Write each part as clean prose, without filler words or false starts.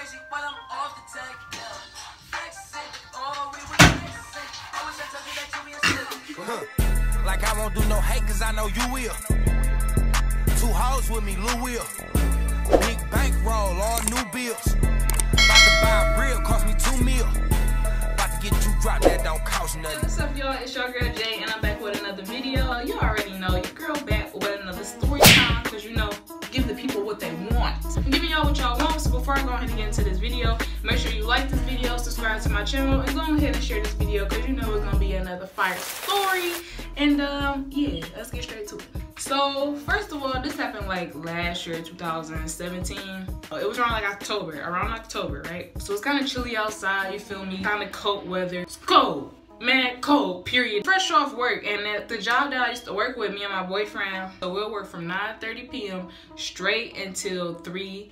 crazy while I'm off the tech, yeah. Flexing, oh, we was flexing. I wish I told you that you be a slip. Like I won't do no hate, cause I know you will. 2 hoes with me, Lou will. Big bankroll, all new bills. About to buy a grill, cost me 2 mil. About to get you dropped, that don't cost nothing. What's up, y'all? It's your girl Jay, and I'm back with another video. You already know your girl back with another story time, because you know, give the people what they want. I'm giving y'all what y'all want. So before I go ahead and get into this video, make sure you like this video, subscribe to my channel, and go ahead and share this video, because you know it's gonna be another fire story. And yeah, let's get straight to it. So first of all, this happened like last year, 2017. It was around like October, right? So it's kind of chilly outside, you feel me? Kind of cold weather. It's cold, man, cold, period. Fresh off work, and at the job that I used to work with, me and my boyfriend, so we'll work from 9:30 p.m. straight until 3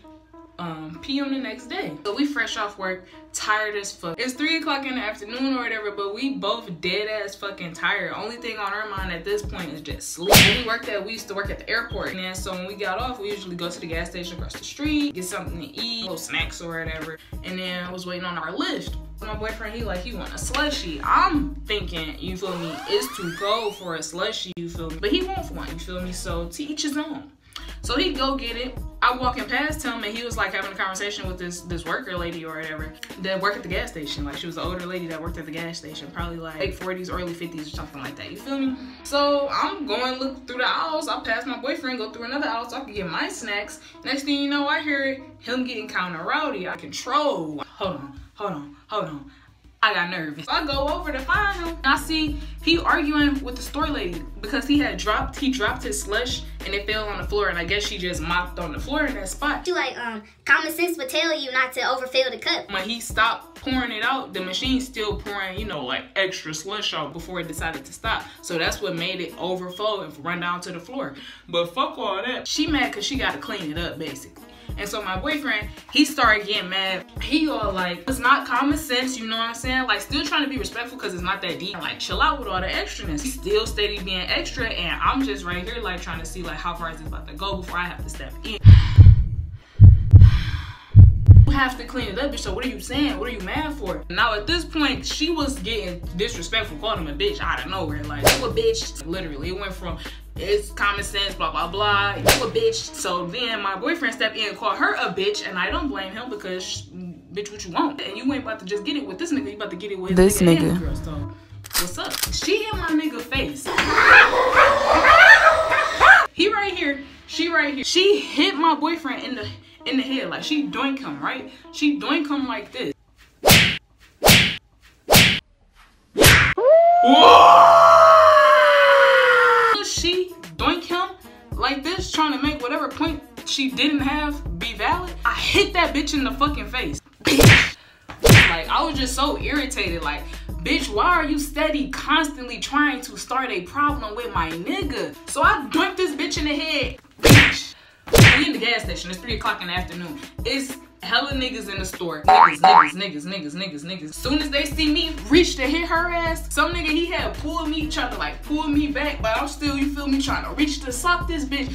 p.m. the next day. So we fresh off work, tired as fuck. It's 3 o'clock in the afternoon or whatever, but we both dead ass fucking tired. Only thing on our mind at this point is just sleep. We used to work at the airport, and then so when we got off, we usually go to the gas station across the street, get something to eat, little snacks or whatever, and then I was waiting on our lift. My boyfriend, he want a slushie. I'm thinking, you feel me, it's too cold for a slushie, you feel me, but he wants one, you feel me, so to each his own. So he go get it. I walking past him, and he was like having a conversation with this worker lady or whatever that worked at the gas station. Like, she was an older lady that worked at the gas station, probably like late 40s, early 50s or something like that, you feel me? So I'm going look through the aisles. I pass my boyfriend, go through another aisle so I can get my snacks. Next thing you know, I hear him getting kind of rowdy. I control. Hold on. I got nervous. I go over to find him, and I see he arguing with the store lady because he dropped his slush and it fell on the floor, and I guess she just mopped on the floor in that spot. You like, common sense would tell you not to overfill the cup. When he stopped pouring it out, the machine's still pouring, you know, like extra slush out before it decided to stop. So that's what made it overflow and run down to the floor. But fuck all that. She mad because she got to clean it up, basically. And so my boyfriend, he started getting mad. He all like, it's not common sense, you know what I'm saying? Like, still trying to be respectful because it's not that deep. Like, chill out with all the extraness. He's still steady being extra, and I'm just right here like trying to see like how far is this about to go before I have to step in. You have to clean it up, bitch, so what are you saying? What are you mad for? Now at this point, she was getting disrespectful, calling him a bitch out of nowhere. Like, you a bitch. Literally, it went from, it's common sense, blah, blah, blah, you a bitch. So then my boyfriend stepped in and called her a bitch, and I don't blame him because, bitch, what you want? And you ain't about to just get it with this nigga, you about to get it with this nigga. Girl, so what's up? She in my nigga face. He right here, she right here. She hit my boyfriend in the head, like she doink him, right? She doink him like this. She doink him like this, trying to make whatever point she didn't have be valid. I hit that bitch in the fucking face. Like, I was just so irritated, like, bitch, why are you steady constantly trying to start a problem with my nigga? So I doinked this bitch in the head. Bitch. We in the gas station, it's 3 o'clock in the afternoon. It's hella niggas in the store. Niggas. As soon as they see me reach to hit her ass, some nigga, he had pulled me, trying to like pull me back, but I'm still, you feel me, trying to reach to sock this bitch.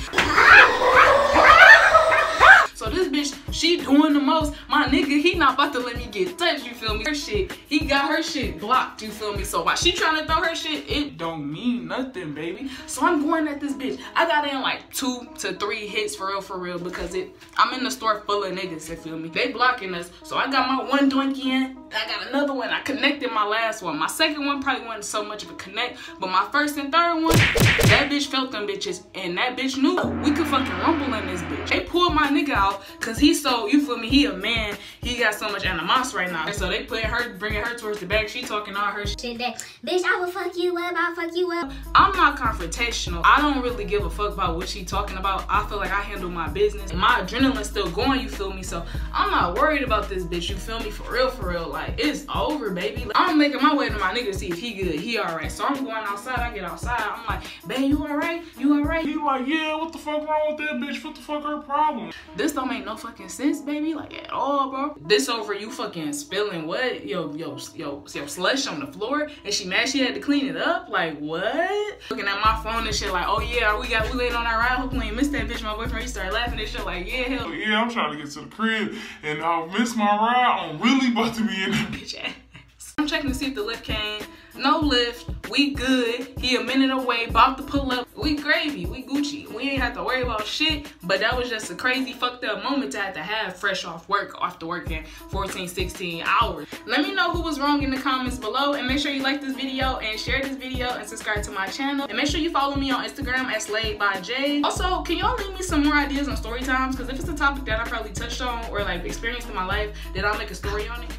So this bitch, she doing the most. My nigga, he not about to let me get touched, you feel me? Her shit, he got her shit blocked, you feel me? So while she trying to throw her shit, it don't mean nothing, baby. So I'm going at this bitch. I got in like 2 to 3 hits for real, because I'm in the store full of niggas, you feel me? They blocking us. So I got my one doink in, I got another one. I connected my last one. My second one probably wasn't so much of a connect, but my first and third one, that bitch felt them bitches, and that bitch knew we could fucking rumble in this bitch. They pulled my nigga out because he's so, you feel me, he a man, he got so much animos right now. So they put her, bringing her towards the back, she talking all her shit. Bitch, I will fuck you up, I'll fuck you up. I'm not confrontational. I don't really give a fuck about what she talking about. I feel like I handle my business. My adrenaline's still going, you feel me? So I'm not worried about this bitch, you feel me? For real. Like, it's over, baby. Like, I'm making my way to my nigga to see if he good, he alright. So I'm going outside, I get outside, I'm like, babe, you alright? You alright? He like, yeah, what the fuck wrong with that bitch? What the fuck her problem? This don't make no fucking sense, baby, like at all, bro. This over you fucking spilling what? Yo, slush on the floor, and she mad she had to clean it up? Like, what? Looking at my phone and shit like, oh yeah, we waiting on our ride. Hope we ain't missed that bitch. My boyfriend, he started laughing and shit like, yeah, hell yeah, I'm trying to get to the crib and I'll miss my ride. I'm really about to be in that bitch ass. I'm checking to see if the lift came. No lift. We good. He a minute away, about to pull up. We gravy. We Gucci. We ain't have to worry about shit. But that was just a crazy fucked up moment to have fresh off work, after working 14, 16 hours. Let me know who was wrong in the comments below, and make sure you like this video and share this video and subscribe to my channel. And make sure you follow me on Instagram at SlayedByJay. Also, can y'all leave me some more ideas on story times? Because if it's a topic that I probably touched on or like experienced in my life, then I'll make a story on it.